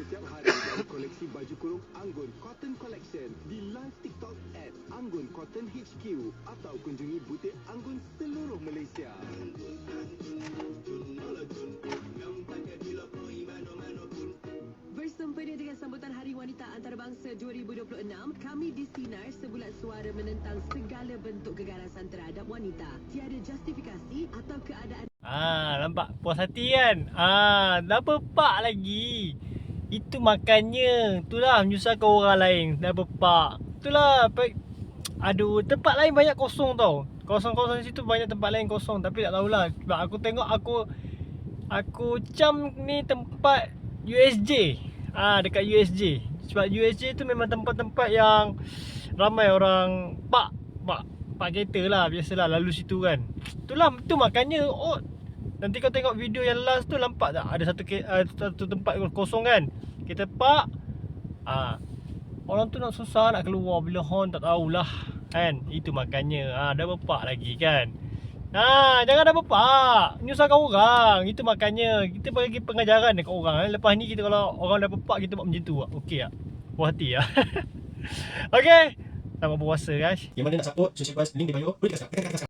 setiap hari dari koleksi baju kurung Anggun Cotton Collection di live TikTok @AnggunCotton HQ atau kunjungi butik Anggun seluruh Malaysia. Bersempena dengan sambutan Hari Wanita Antarabangsa 2026, kami di Sinar sebulat suara menentang segala bentuk kekerasan terhadap wanita. Tiada justifikasi atau keadaan. Nampak puas hati kan? Dah berpak lagi. Itu makanya. Itulah menyusahkan orang lain. Dah berpak. Itulah. Aduh, tempat lain banyak kosong tau. Kosong-kosong situ banyak tempat lain kosong. Tapi tak tahulah. Sebab aku tengok aku cam ni tempat USJ. Dekat USJ. Sebab USJ tu memang tempat-tempat yang ramai orang pak kereta lah. Biasalah lalu situ kan. Itulah, tu makanya. Nanti kau tengok video yang last tu, nampak tak? Ada satu tempat kosong kan. Kita park. Orang tu nak susah nak keluar bila horn, tak tahulah kan. Itu makanya. Dah berpak lagi kan. Jangan dah berpak. Menyusahkan orang. Itu makanya kita bagi pengajaran dekat orang. Lepas ni kita kalau orang dah berpak, kita buat macam tu. Okey tak? Puas hati lah. Okey. Selamat berpuasa guys. Yang mana nak support Social Buzz, link di bio. Boleh tekan sekarang.